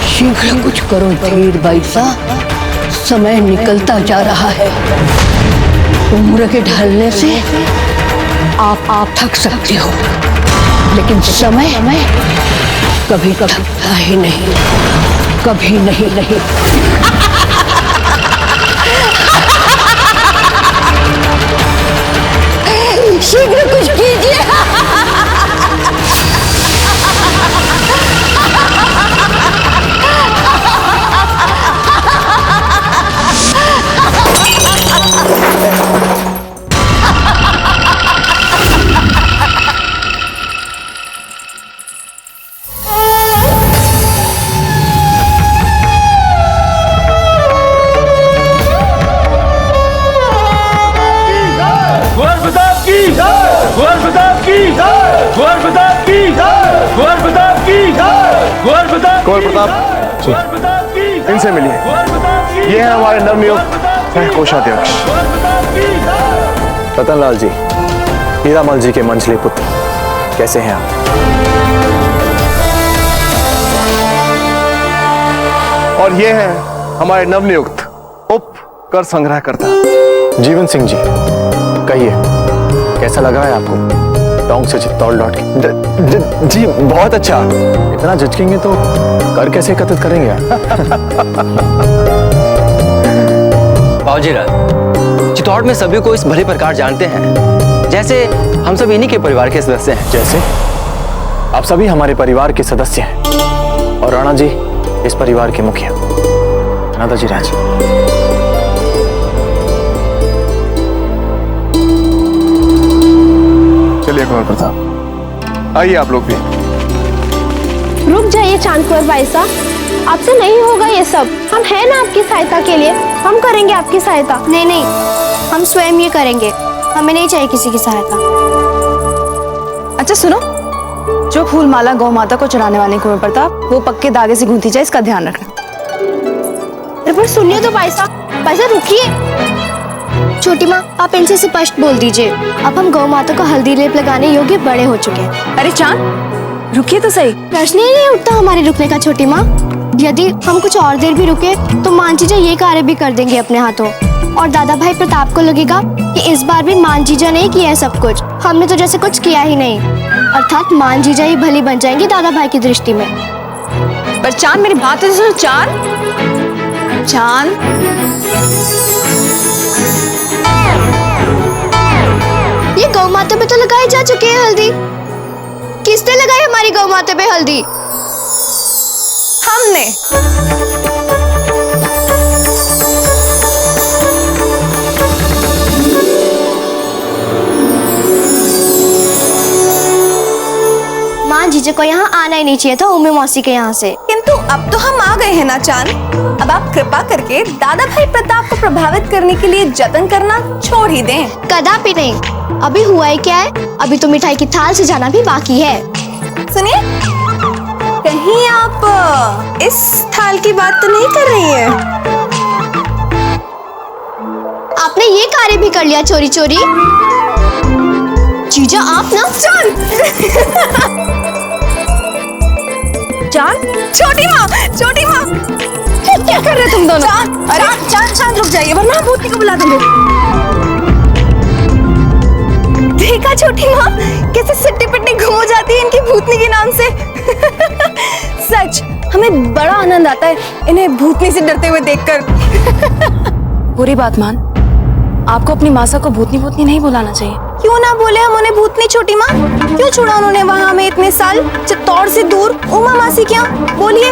शीघ्र कुछ करो धीरबाई साहब, समय निकलता जा रहा है। उम्र के ढलने से आप थक सकते हो, लेकिन समय कभी थकता ही नहीं, कभी नहीं। शीघ्र कुछ कीजिए। कुंवर प्रताप इनसे मिलिए। ये है हमारे नवनियुक्त सह कोषाध्यक्ष रतनलाल जी, हीरामल जी के मंझले पुत्र, कैसे हैं आप? और ये है हमारे नवनियुक्त उप कर संग्रहकर्ता जीवन सिंह जी, कहिए कैसा लग रहा है आपको टोंक से चित्तौड़ लौट के? जी बहुत अच्छा। इतना झिझकेंगे तो कर कैसे एकत्रित करेंगे आप? बाबूजी राज, चित्तौड़ में सभी को इस भली प्रकार जानते हैं जैसे हम सब इन्हीं के परिवार के सदस्य हैं। जैसे आप सभी हमारे परिवार के सदस्य हैं और राणा जी इस परिवार के मुखिया। नादाजी राज, चलिए कुंवर प्रताप, आइए आप लोग भी। रुक जाइए चांद कुंवर भाई साहब, आपसे नहीं होगा ये सब। हम हैं ना आपकी सहायता के लिए, हम करेंगे आपकी सहायता। नहीं नहीं, हम स्वयं ये करेंगे, हमें नहीं चाहिए किसी की सहायता। अच्छा सुनो, जो फूल माला गौ माता को चढ़ाने वाले कुंवर प्रताप, वो पक्के धागे से गूंथी जाए, इसका ध्यान रखना। पर सुनिए तो भाई साहब रुकिए। छोटी माँ, आप इनसे स्पष्ट बोल दीजिए, अब हम गौ माता को हल्दी लेप लगाने योग्य बड़े हो चुके हैं। अरे चांद रुकिए तो सही। प्रश्न ही नहीं उठता हमारे रुकने का छोटी माँ। यदि हम कुछ और देर भी रुके तो मान जीजा ये कार्य भी कर देंगे अपने हाथों, और दादा भाई प्रताप को लगेगा कि इस बार भी मान जीजा ने किया है सब कुछ, हमने तो जैसे कुछ किया ही नहीं। अर्थात मान जीजा ही भली बन जाएंगी दादा भाई की दृष्टि में। पर चांद मेरी बात तो सुनो। चांद चांद ये गौ माता पे तो लगाई जा चुकी है हल्दी। किसने लगाई हमारी गौ माता पे हल्दी? हमने। मां जीजा को यहाँ आना ही नहीं चाहिए था उम्मी मौसी के यहाँ से। किंतु अब तो हम आ गए हैं ना चांद, अब आप कृपा करके दादा भाई प्रताप को प्रभावित करने के लिए जतन करना छोड़ ही दें। कदापि नहीं। अभी हुआ ही क्या है, अभी तो मिठाई की थाल से जाना भी बाकी है। सुनिए, कहीं आप इस थाल की बात तो नहीं कर रही है? आपने ये कार्य भी कर लिया चोरी चोरी। जीजा आप ना चांद, छोटी माँ, छोटी माँ, क्या कर रहे तुम दोनों? चांद, अरे चांद चांद रुक जाइए वरना भूतनी को बुला दूंगी। देखा छोटी माँ कैसे सिट्टी पिट्टी घूम हो जाती है इनकी भूतनी के नाम से। सच हमें बड़ा आनंद आता है इन्हें भूतनी से डरते हुए देखकर। बुरी बात मान, आपको अपनी मासा को भूतनी भूतनी नहीं बुलाना चाहिए। क्यों ना बोले हम उन्हें भूतनी छोटी माँ? क्यों छोड़ा उन्होंने वहाँ हमें इतने साल चित्तौड़ से दूर? उमा मासी क्या बोलिए,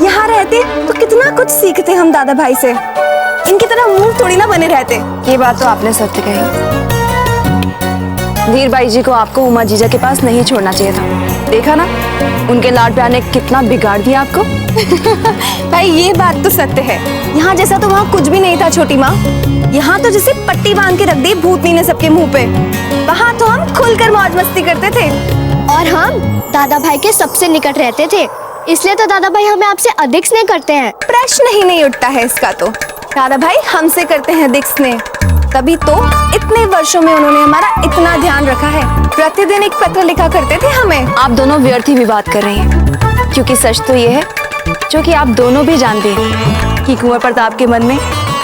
यहाँ रहते तो कितना कुछ सीखते हम दादा भाई से। इनकी तरह मुंह थोड़ी ना बने रहते। ये बात तो आपने सत्य कही। वीर बाई जी को आपको उमा जीजा के पास नहीं छोड़ना चाहिए था। देखा ना उनके लाड प्यार ने कितना बिगाड़ दिया आपको। भाई ये बात तो सत्य है, यहाँ जैसा तो वहाँ कुछ भी नहीं था छोटी माँ। यहाँ तो जैसे पट्टी बांध के रख दी भूतनी ने सबके मुंह पे। वहाँ तो हम खुलकर मौज मस्ती करते थे और हम दादा भाई के सबसे निकट रहते थे, इसलिए तो दादा भाई हमें आपसे अधिक स्नेह करते हैं। प्रश्न ही नहीं उठता है इसका तो। दादा भाई हमसे करते हैं अधिक स्नेह, तभी तो इतने वर्षों में उन्होंने हमारा इतना ध्यान रखा है। प्रतिदिन एक पत्र लिखा करते थे हमें। आप दोनों व्यर्थ ही विवाद कर रही हैं, क्योंकि सच तो ये है जो कि आप दोनों भी जानते हैं कि कुंवर प्रताप के मन में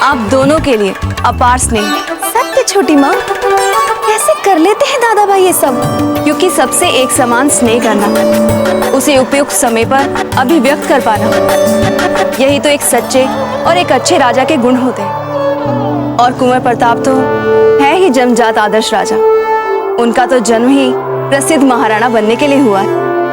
आप दोनों के लिए अपार स्नेह। सत्य छोटी माँ, कैसे कर लेते हैं दादा भाई ये सब? क्योंकि सबसे एक समान स्नेह करना, उसे उपयुक्त समय पर अभिव्यक्त कर पाना, यही तो एक सच्चे और एक अच्छे राजा के गुण होते हैं। और कुंवर प्रताप तो है ही जन्मजात आदर्श राजा। उनका तो जन्म ही प्रसिद्ध महाराणा बनने के लिए हुआ है।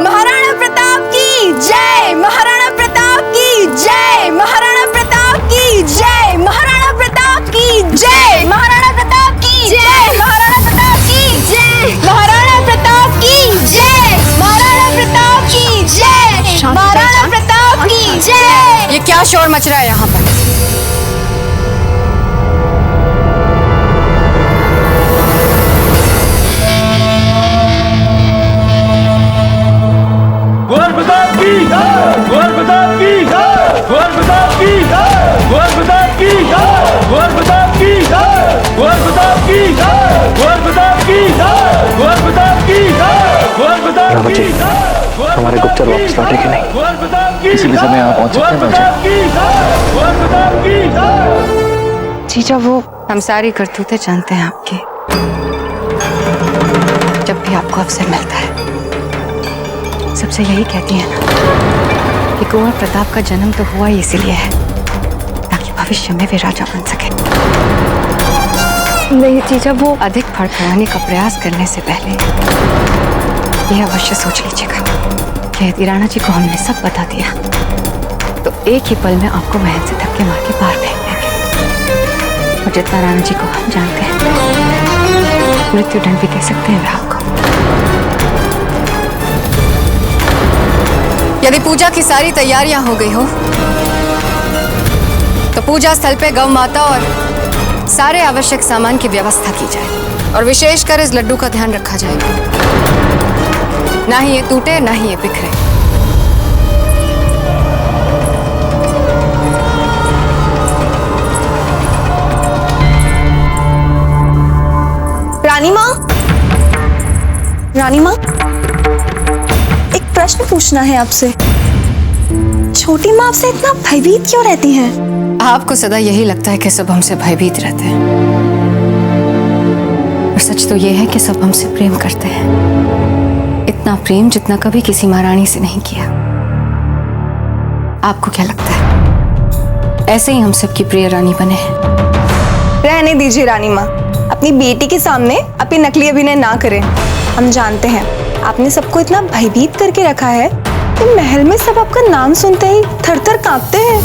महाराणा प्रताप की जय, महाराणा प्रताप की जय, महाराणा प्रताप की जय, महाराणा प्रताप की जय, महाराणा प्रताप की जय, महाराणा प्रताप की जय, महाराणा प्रताप की जय, महाराणा प्रताप की जय, महाराणा प्रताप की जय। ये क्या शोर मच रहा है यहाँ पर? रावत जी, हमारे गुप्तचर वापस लौटे कि नहीं? किसी भी समय आप पहुंच सकते हैं। जीजा, वो हम सारी करतूतें जानते हैं आपकी। जब भी आपको अवसर मिलता है सबसे यही कहती है ना कि कुंवर प्रताप का जन्म तो हुआ ही इसीलिए है ताकि भविष्य में वे राजा बन सके। नहीं जीजा, वो अधिक फड़फड़ाने का प्रयास करने से पहले यह अवश्य सोच लीजिएगा कि यदि राणा जी को हमने सब बता दिया तो एक ही पल में आपको महल से धक्के मार के बाहर फेंक देंगे। और जितना राणा जी को हम जानते हैं, मृत्युदंड भी दे सकते हैं वे आपको। यदि पूजा की सारी तैयारियां हो गई हो तो पूजा स्थल पे गौ माता और सारे आवश्यक सामान की व्यवस्था की जाए और विशेषकर इस लड्डू का ध्यान रखा जाए, ना ही ये टूटे ना ही ये बिखरे। रानी माँ, रानी माँ, एक प्रश्न पूछना है आपसे। छोटी माँ आपसे इतना भयभीत क्यों रहती हैं? आपको सदा यही लगता है कि सब हमसे भयभीत रहते हैं, और सच तो ये है कि सब हमसे प्रेम करते हैं। इतना प्रेम जितना कभी किसी महारानी से नहीं किया। आपको क्या लगता है ऐसे ही हम सबकी प्रिय रानी बने हैं? रहने दीजिए रानी माँ, अपनी बेटी के सामने अपनी नकली अभिनय ना करें। हम जानते हैं आपने सबको इतना भयभीत करके रखा है कि महल में सब आपका नाम सुनते ही थर-थर कांपते हैं।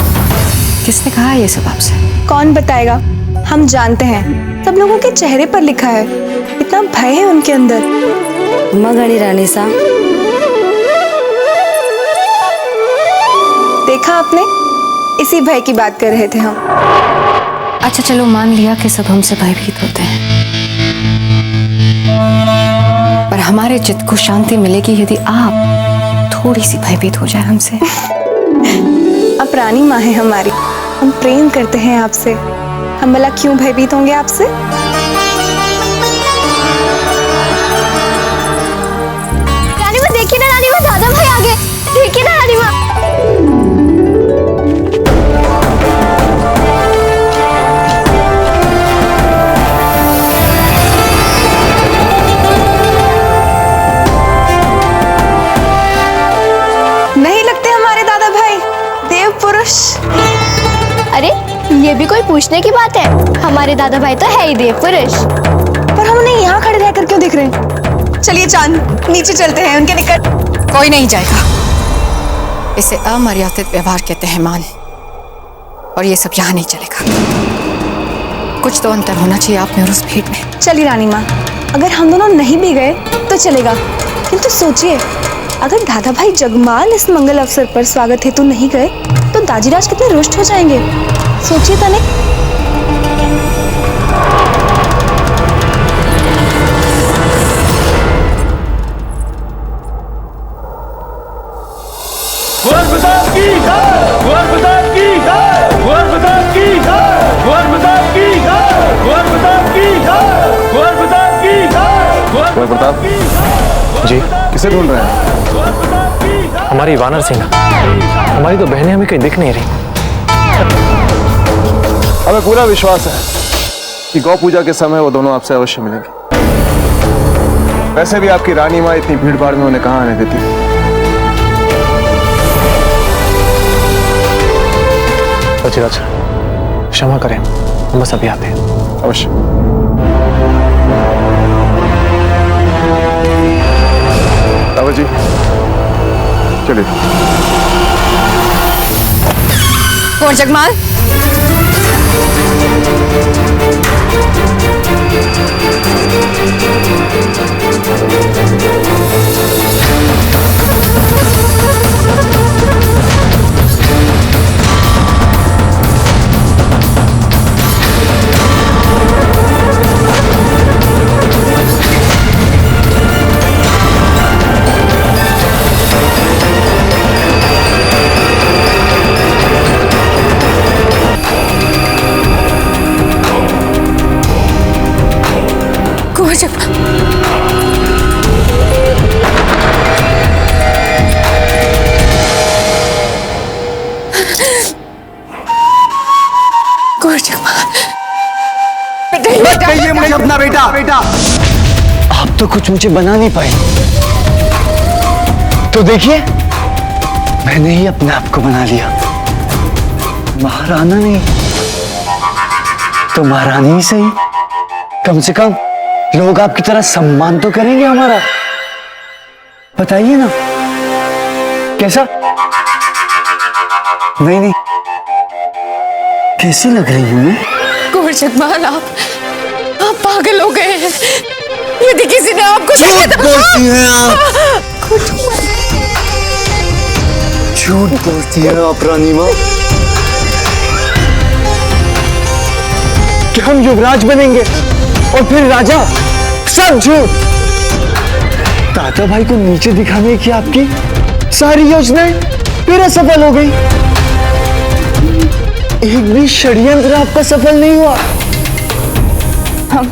किसने कहा ये सब आपसे? कौन बताएगा, हम जानते हैं। सब लोगों के चेहरे पर लिखा है, इतना भय है उनके अंदर। मगड़ी रानी सा, देखा आपने, इसी भय की बात कर रहे थे हम। अच्छा चलो, मान लिया कि सब हमसे भयभीत होते हैं, पर हमारे चित्त को शांति मिलेगी यदि आप थोड़ी सी भयभीत हो जाए हमसे। आप रानी माँ है हमारी, हम प्रेम करते हैं आपसे, हम भला क्यों भयभीत होंगे आपसे? रानी माँ देखिए ना, रानी माँ दादा भाई आ गए, देखिए ना रानी माँ। नहीं लगते हमारे दादा भाई देव पुरुष? अरे ये भी कोई पूछने की बात है? हमारे दादा भाई तो है ही देव पुरुष। पर हम उन्हें यहाँ खड़े रहकर क्यों देख रहे हैं? चलिए चांद, नीचे चलते हैं उनके निकट। कोई नहीं जाएगा, इसे अमर्यादित व्यवहार कहते हैं मान, और ये सब यहाँ नहीं चलेगा। कुछ तो अंतर होना चाहिए आप में और उस भीड़ में। चलिए रानी माँ, अगर हम दोनों नहीं भी गए तो चलेगा, किंतु सोचिए अगर दादा भाई जगमाल इस मंगल अवसर पर स्वागत हेतु नहीं गए तो दाजीराज कितने रुष्ट हो जाएंगे। सोचिए तनिक। प्रताप जी, किसे ढूंढ रहे हैं? हमारी वानर सेना, हमारी तो बहनें हमें कहीं दिख नहीं रही। हमें पूरा विश्वास है कि गौ पूजा के समय वो दोनों आपसे अवश्य मिलेंगे। वैसे भी आपकी रानी माँ इतनी भीड़ भाड़ में उन्हें कहाँ आने देती? सचिराज, क्षमा करें, हम बस अभी आते हैं। अवश्य। बाबा जी चलिए। कौन जगमाल? कहिए मुझे अपना बेटा। आप तो कुछ मुझे बना नहीं पाए, तो देखिए मैंने ही अपने आप को बना लिया। महाराना नहीं तो महारानी ही सही, कम से कम लोग आपकी तरह सम्मान तो करेंगे हमारा। बताइए ना कैसा? नहीं कैसी लग रही हूं मैं? कुंवर जगमाल, आप पागल हो गए हैं। यदि किसी ने आपको झूठ बोलती हैं आप, झूठ बोलती है आप रानी माँ कि हम युवराज बनेंगे और फिर राजा। सब झूठ। दादा भाई को नीचे दिखाने की आपकी सारी योजनाएं फिर असफल हो गई। एक भी षड्यंत्र आपका सफल नहीं हुआ। हम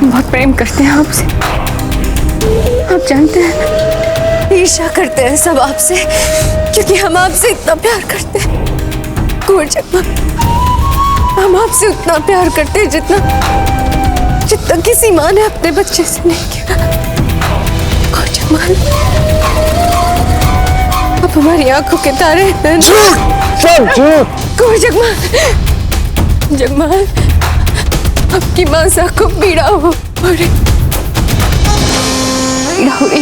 बहुत प्रेम करते हैं आपसे। आप जानते हैं, ईर्ष्या करते हैं सब आपसे, क्योंकि हम आपसे इतना प्यार करते हैं। कुंवर जगमाल, हम आपसे उतना प्यार करते हैं जितना किसी माँ ने अपने बच्चे से नहीं किया। कुंवर जगमाल, अब हमारी आंखों के तारे हैं। सब झूठ। कुंवर जगमाल, आपकी मासा को पीड़ा हो रही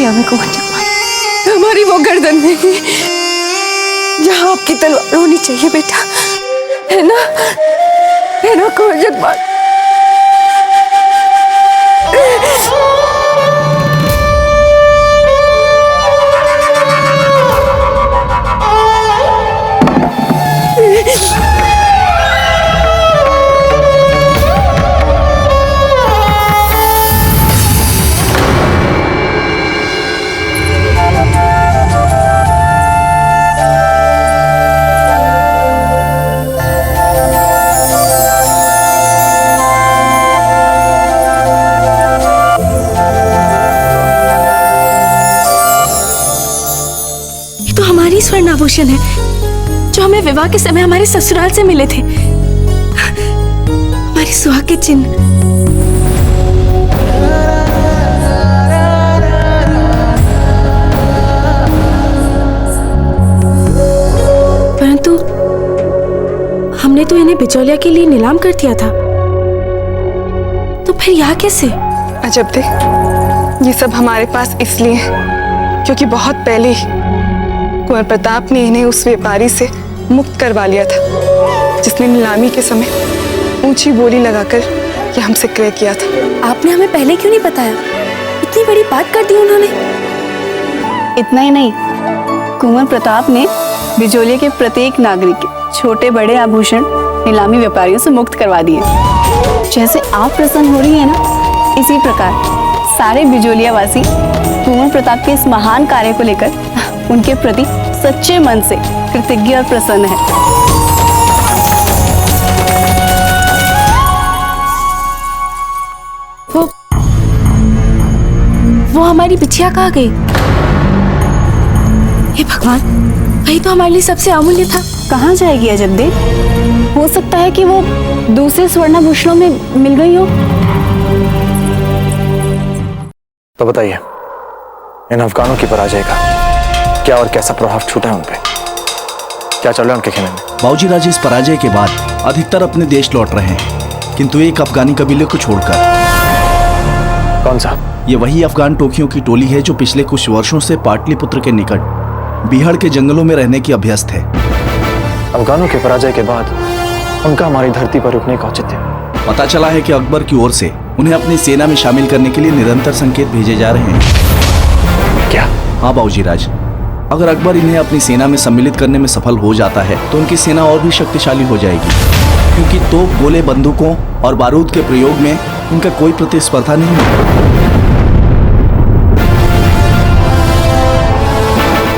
हमें। कुंवर जगमाल, हमारी वो गर्दन नहीं जहाँ आपकी तलवार होनी चाहिए बेटा, है ना कुंवर जगमाल? स्वर्ण आभूषण है जो हमें विवाह के समय हमारे ससुराल से मिले थे, हमारी सुहाग के चिन्ह। परंतु हमने तो इन्हें बिचौलिया के लिए नीलाम कर दिया था, तो फिर यहाँ कैसे? अजब देख, ये सब हमारे पास इसलिए है क्योंकि बहुत पहले ही कुंवर प्रताप ने इन्हें उस व्यापारी से मुक्त करवा लिया था जिसने नीलामी के समय ऊंची बोली लगाकर ये हमसे क्रय किया था। आपने हमें पहले क्यों नहीं बताया? इतनी बड़ी बात कर दी उन्होंने। इतना ही नहीं, कुंवर प्रताप ने बिजोलिया के प्रत्येक नागरिक के छोटे बड़े आभूषण नीलामी व्यापारियों से मुक्त करवा दिए। जैसे आप प्रसन्न हो रही है ना, इसी प्रकार सारे बिजोलिया वासी कुंवर प्रताप के इस महान कार्य को लेकर उनके प्रति सच्चे मन से कृतज्ञ और प्रसन्न है। वो हमारी बिछिया कहाँ गई? हे भगवान, वही तो हमारे लिए सबसे अमूल्य था। कहाँ जाएगी अजब देव? हो सकता है कि वो दूसरे स्वर्णाभूषणों में मिल गई हो। तो बताइए, इन अफगानों की पराजय का क्या और कैसा प्रभाव छूटा है उन पे? क्या चल रहा है उनके खेमे में? बाबूजी राजे इस पराजय के बाद अधिकतर अपने देश लौट रहे हैं, किंतु एक अफगानी कबीले को छोड़कर। कौन सा? ये वही अफगान टोकियों की टोली है जो पिछले कुछ वर्षों से पाटलिपुत्र के निकट बिहार के जंगलों में रहने की अभ्यस्त है। अफगानों के पराजय के बाद उनका हमारी धरती पर रुकने का औचित्य। पता चला है कि अकबर की ओर से उन्हें अपनी सेना में शामिल करने के लिए निरंतर संकेत भेजे जा रहे हैं। क्या? हाँ बाबूजी राज, अगर अकबर इन्हें अपनी सेना में सम्मिलित करने में सफल हो जाता है तो उनकी सेना और भी शक्तिशाली हो जाएगी, क्योंकि तोप, गोले, बंदूकों और बारूद के प्रयोग में इनका कोई प्रतिस्पर्धा नहीं है।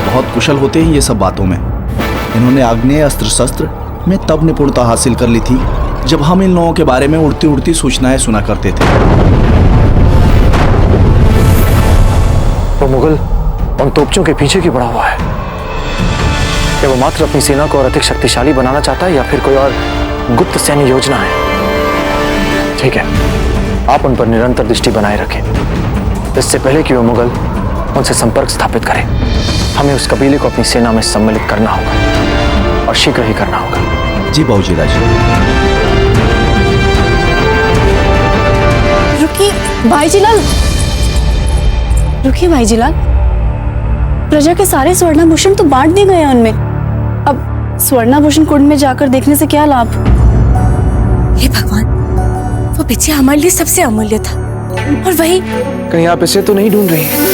बहुत कुशल होते हैं ये सब बातों में। इन्होंने आग्नेय अस्त्र शस्त्र में तब निपुणता हासिल कर ली थी जब हम इन लोगों के बारे में उड़ती उड़ती सूचनाएं सुना करते थे। वो मुगल उन तोपचों के पीछे क्यों पड़ा हुआ है? क्या वो मात्र अपनी सेना को और अधिक शक्तिशाली बनाना चाहता है या फिर कोई और गुप्त सैन्य योजना है? ठीक है, आप उन पर निरंतर दृष्टि बनाए रखें। इससे पहले कि वो मुगल उनसे संपर्क स्थापित करें, हमें उस कबीले को अपनी सेना में सम्मिलित करना होगा और शीघ्र ही करना होगा। जी बाबूजी राज। रुकिए भाईजीलाल, रुकिए भाईजीलाल, प्रजा के सारे स्वर्णाभूषण तो बांट दिए गए हैं उनमें। अब स्वर्णाभूषण कुंड में जाकर देखने से क्या लाभ? हे भगवान, वो बिछिया हमारे लिए सबसे अमूल्य था, और वही कहीं आप इसे तो नहीं ढूंढ रही हैं?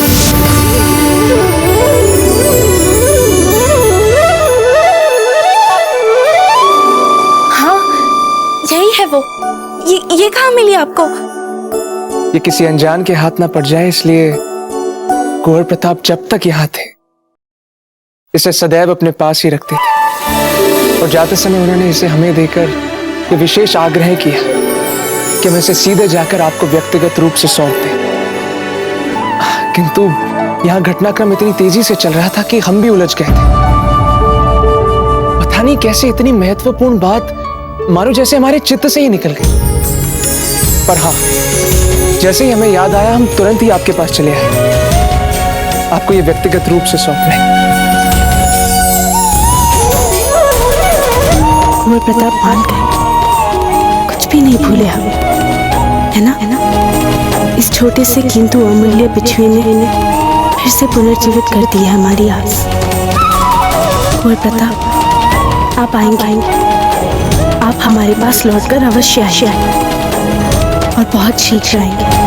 हाँ, यही है वो। ये कहाँ मिली आपको? ये किसी अनजान के हाथ ना पड़ जाए, इसलिए कुंवर प्रताप जब तक यहाँ थे इसे सदैव अपने पास ही रखते थे, और जाते समय उन्होंने इसे हमें देकर ये विशेष आग्रह किया कि हम इसे सीधे जाकर आपको व्यक्तिगत रूप से सौंप दें। किंतु यहाँ घटनाक्रम इतनी तेजी से चल रहा था कि हम भी उलझ गए थे। पता नहीं कैसे इतनी महत्वपूर्ण बात मानो जैसे हमारे चित्त से ही निकल गई। पर हाँ, जैसे ही हमें याद आया हम तुरंत ही आपके पास चले आए, आपको ये व्यक्तिगत रूप से सौंपने। कुंवर प्रताप मान गए, कुछ भी नहीं भूले हम, है ना? इस छोटे से किंतु अमूल्य बिछुए ने फिर से पुनर्जीवित कर दी है हमारी आस। कुंवर प्रताप, आप आएंगे, आप हमारे पास लौटकर अवश्य आएंगे, और बहुत शीघ्र आएंगे।